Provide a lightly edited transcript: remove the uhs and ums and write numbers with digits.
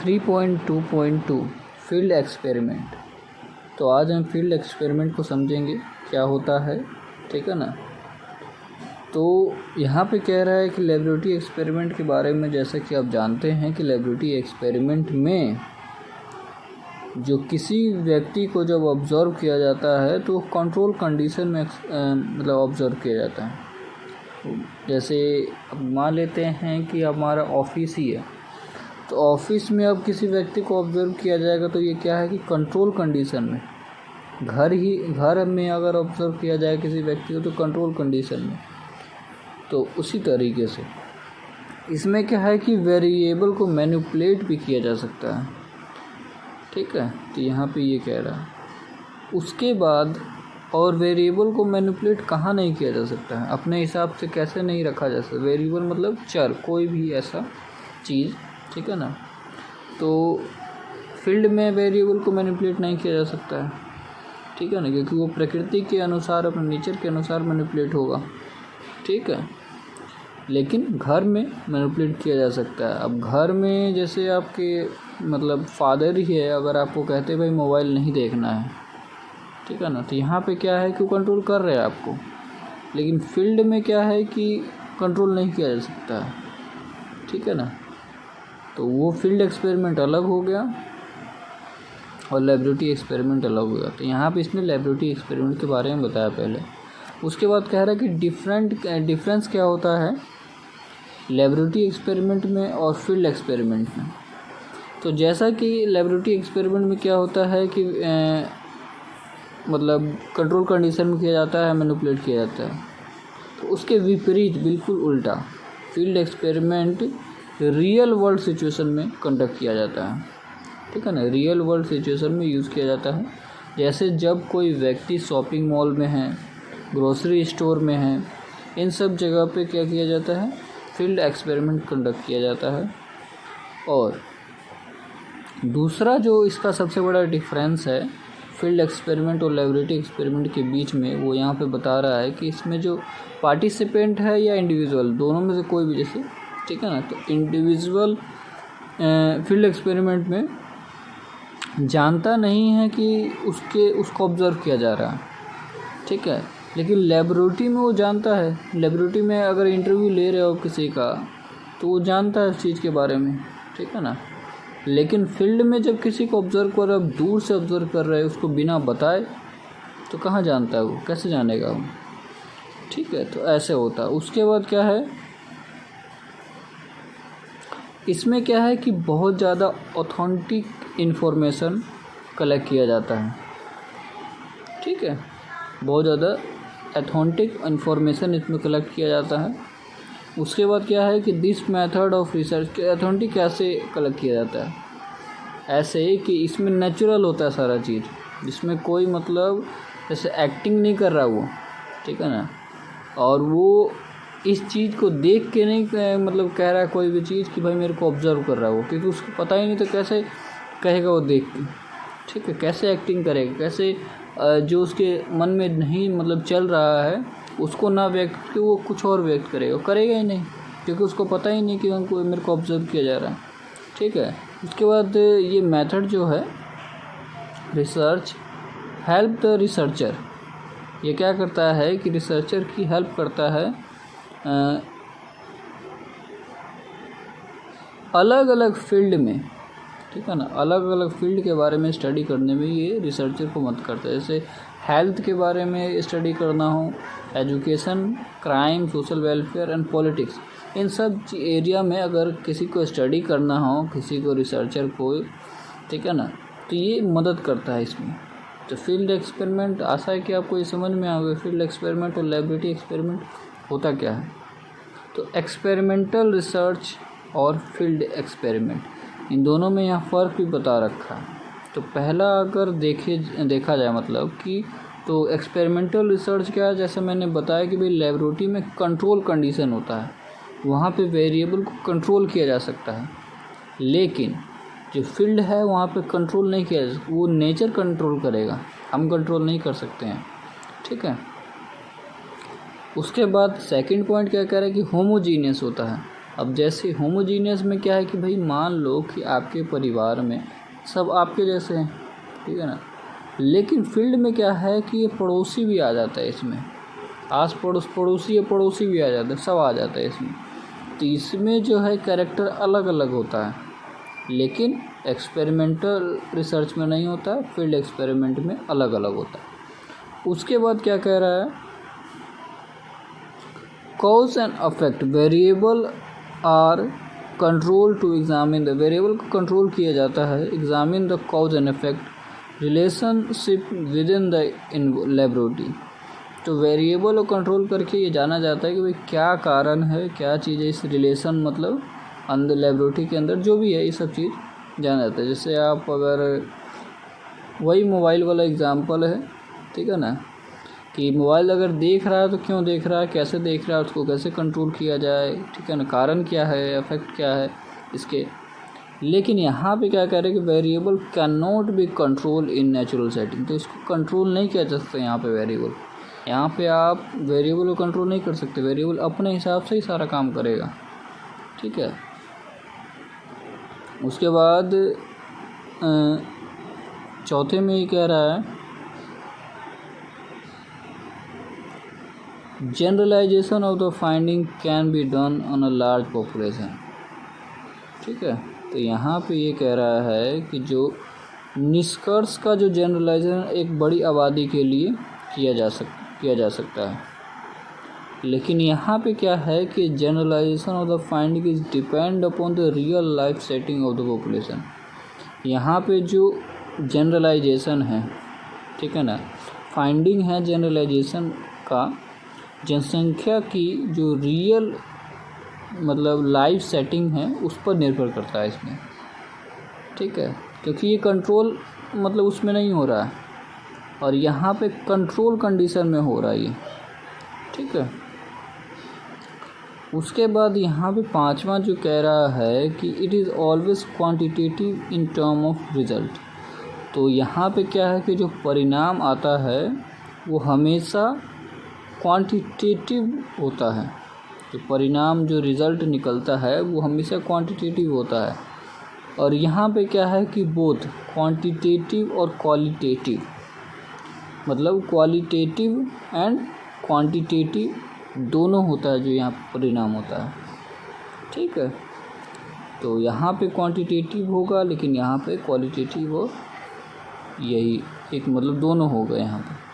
3.2.2 field experiment. तो आज हम फील्ड एक्सपेरिमेंट को समझेंगे क्या होता है, ठीक है ना। तो यहाँ पे कह रहा है कि लेबोरेटरी एक्सपेरिमेंट के बारे में, जैसा कि आप जानते हैं कि लेबोरेटरी एक्सपेरिमेंट में जो किसी व्यक्ति को जब ऑब्ज़र्व किया जाता है तो कंट्रोल कंडीशन में मतलब ऑब्ज़र्व किया जाता है। जैसे अब मान लेते हैं कि हमारा ऑफिस ही है, तो ऑफिस में अब किसी व्यक्ति को ऑब्ज़र्व किया जाएगा तो ये क्या है कि कंट्रोल कंडीशन में। घर में अगर ऑब्ज़र्व किया जाए किसी व्यक्ति को तो कंट्रोल कंडीशन में। तो उसी तरीके से इसमें क्या है कि वेरिएबल को मैनिपुलेट भी किया जा सकता है, ठीक है। तो यहाँ पे ये कह रहा है उसके बाद, और वेरिएबल को मैनिपुलेट कहाँ नहीं किया जा सकता है, अपने हिसाब से कैसे नहीं रखा जा सकता। वेरिएबल मतलब चर, कोई भी ऐसा चीज़, ठीक है ना। तो फील्ड में वेरिएबल को मैनिपुलेट नहीं किया जा सकता है, ठीक है ना, क्योंकि वो प्रकृति के अनुसार, अपने नेचर के अनुसार मैनिपुलेट होगा, ठीक है। लेकिन घर में मैनिपुलेट किया जा सकता है। अब घर में जैसे आपके मतलब फादर ही है, अगर आपको कहते भाई मोबाइल नहीं देखना है, ठीक है ना, तो यहाँ पे क्या है कि वो कंट्रोल कर रहे हैं आपको। लेकिन फील्ड में क्या है कि कंट्रोल नहीं किया जा सकता है, ठीक है ना। तो वो फील्ड एक्सपेरिमेंट अलग हो गया और लेबोरेटरी एक्सपेरिमेंट अलग हो गया। तो यहाँ पे इसने लेबोरेटरी एक्सपेरिमेंट के बारे में बताया पहले। उसके बाद कह रहा है कि डिफरेंस क्या होता है लेबोरेटरी एक्सपेरिमेंट में और फील्ड एक्सपेरिमेंट में। तो जैसा कि लेबोरेटरी एक्सपेरिमेंट में क्या होता है कि मतलब कंट्रोल कंडीशन में किया जाता है, मैनिपुलेट किया जाता है। तो उसके विपरीत, बिल्कुल उल्टा, field experiment real world situation में कंडक्ट किया जाता है, ठीक है ना। रियल वर्ल्ड सिचुएशन में यूज़ किया जाता है। जैसे जब कोई व्यक्ति शॉपिंग मॉल में है, ग्रोसरी स्टोर में है, इन सब जगह पे क्या किया जाता है, फील्ड एक्सपेरिमेंट कंडक्ट किया जाता है। और दूसरा जो इसका सबसे बड़ा डिफरेंस है फील्ड एक्सपेरिमेंट और लेबोरेटरी एक्सपेरिमेंट के बीच में, वो यहाँ पे बता रहा है कि इसमें जो पार्टिसिपेंट है या इंडिविजुअल, दोनों में से कोई भी, जैसे, ठीक है ना। तो इंडिविजुअल फील्ड एक्सपेरिमेंट में जानता नहीं है कि उसको ऑब्ज़र्व किया जा रहा है, ठीक है। लेकिन लेबोरेटरी में वो जानता है। लेबोरेटरी में अगर इंटरव्यू ले रहे हो किसी का तो वो जानता है उस चीज़ के बारे में, ठीक है ना। लेकिन फील्ड में जब किसी को ऑब्ज़र्व कर रहे हो, दूर से ऑब्ज़र्व कर रहे हो, उसको बिना बताए, तो कहाँ जानता है वो, कैसे जानेगा वो, ठीक है। तो ऐसे होता है। उसके बाद क्या है, इसमें क्या है कि बहुत ज़्यादा ऑथेंटिक इन्फॉर्मेशन कलेक्ट किया जाता है, ठीक है। बहुत ज़्यादा ऑथेंटिक इन्फॉर्मेशन इसमें कलेक्ट किया जाता है। उसके बाद क्या है कि this method of research, authentic कैसे कलेक्ट किया जाता है, ऐसे कि इसमें नेचुरल होता है सारा चीज़, जिसमें कोई मतलब जैसे एक्टिंग नहीं कर रहा वो, ठीक है ना। और वो इस चीज़ को देख के नहीं मतलब कह रहा है कोई भी चीज़ कि भाई मेरे को ऑब्ज़र्व कर रहा है वो, क्योंकि उसको पता ही नहीं, तो कैसे कहेगा वो देख के, ठीक है। कैसे एक्टिंग करेगा, कैसे जो उसके मन में नहीं मतलब चल रहा है उसको ना व्यक्त कि वो कुछ और व्यक्त करेगा ही नहीं, क्योंकि उसको पता ही नहीं कि उनको मेरे को ऑब्ज़र्व किया जा रहा है, ठीक है। उसके बाद ये मेथड जो है रिसर्च हेल्प द रिसर्चर, ये क्या करता है कि रिसर्चर की हेल्प करता है अलग अलग फील्ड में, ठीक है ना। अलग अलग फील्ड के बारे में स्टडी करने में ये रिसर्चर को मदद करता है। जैसे हेल्थ के बारे में स्टडी करना हो, education, crime, social welfare and politics, इन सब एरिया में अगर किसी को स्टडी करना हो, किसी को, रिसर्चर को, ठीक है ना, तो ये मदद करता है इसमें। तो फील्ड एक्सपेरिमेंट, आशा है कि आपको ये समझ में आ गया फील्ड एक्सपेरिमेंट और लेबोरेटरी एक्सपेरिमेंट होता क्या है। तो एक्सपेरिमेंटल रिसर्च और फील्ड एक्सपेरिमेंट, इन दोनों में यहाँ फ़र्क भी बता रखा है। तो पहला अगर देखा जाए मतलब कि, तो एक्सपेरिमेंटल रिसर्च क्या है, जैसे मैंने बताया कि भाई लेबोरेटरी में कंट्रोल कंडीशन होता है, वहाँ पे वेरिएबल को कंट्रोल किया जा सकता है। लेकिन जो फील्ड है वहाँ पे कंट्रोल नहीं किया जा सकता, वो नेचर कंट्रोल करेगा, हम कंट्रोल नहीं कर सकते हैं, ठीक है। उसके बाद सेकंड पॉइंट क्या कह रहा है कि होमोजीनियस होता है। अब जैसे होमोजीनियस में क्या है कि भाई मान लो कि आपके परिवार में सब आपके जैसे हैं, ठीक है ना, लेकिन फील्ड में क्या है कि ये पड़ोसी भी आ जाता है इसमें, आस पड़ोसी या पड़ोसी भी आ जाता है, सब आ जाता है इसमें। तो इसमें जो है कैरेक्टर अलग अलग होता है, लेकिन एक्सपेरिमेंटल रिसर्च में नहीं होता है, फील्ड एक्सपेरिमेंट में अलग अलग होता है। उसके बाद क्या कह रहा है, cause and effect variable are control to examine the, variable को कंट्रोल किया जाता है, examine the cause and effect relationship within the laboratory. तो वेरिएबल को कंट्रोल करके ये जाना जाता है कि भाई क्या कारण है, क्या चीज़ है, इस रिलेशन मतलब अंदर लेबोरेटरी के अंदर जो भी है ये सब चीज़ जाना जाता है। जैसे आप अगर वही मोबाइल वाला एग्जांपल है, ठीक है ना, कि मोबाइल अगर देख रहा है तो क्यों देख रहा है, कैसे देख रहा है, उसको कैसे कंट्रोल किया जाए, ठीक है ना, कारण क्या है, इफेक्ट क्या है इसके। लेकिन यहाँ पे क्या कह रहे हैं कि variable can not be control in natural setting. तो इसको कंट्रोल नहीं किया जा सकता यहाँ पे वेरिएबल, यहाँ पे आप वेरिएबल को कंट्रोल नहीं कर सकते, वेरिएबल अपने हिसाब से ही सारा काम करेगा, ठीक है। उसके बाद चौथे में ये कह रहा है generalisation of the finding can be done on a large population, ठीक है। तो यहाँ पे ये कह रहा है कि जो निष्कर्ष का जो जनरलाइजेशन एक बड़ी आबादी के लिए किया जा सकता है, लेकिन यहाँ पे क्या है कि generalisation of the finding is depend upon the real life setting of the population. यहाँ पे जो जनरलाइजेशन है, ठीक है ना, फाइंडिंग है जनरलाइजेशन का, जनसंख्या की जो रियल मतलब लाइफ सेटिंग है उस पर निर्भर करता है इसमें, ठीक है, क्योंकि ये कंट्रोल मतलब उसमें नहीं हो रहा है और यहाँ पे कंट्रोल कंडीशन में हो रहा है ये, ठीक है। उसके बाद यहाँ पे पांचवा जो कह रहा है कि it is always quantitative in term of result. तो यहाँ पे क्या है कि जो परिणाम आता है वो हमेशा क्वांटिटेटिव होता है, जो परिणाम जो रिज़ल्ट निकलता है वो हमेशा क्वांटिटेटिव होता है। और यहाँ पे क्या है कि बोथ क्वांटिटेटिव और क्वालिटेटिव, मतलब क्वालिटेटिव एंड क्वांटिटेटिव दोनों होता है जो यहाँ पे परिणाम होता है, ठीक है। तो यहाँ पे क्वांटिटेटिव होगा लेकिन यहाँ पे क्वालिटेटिव, और यही एक मतलब दोनों होगा यहाँ पे।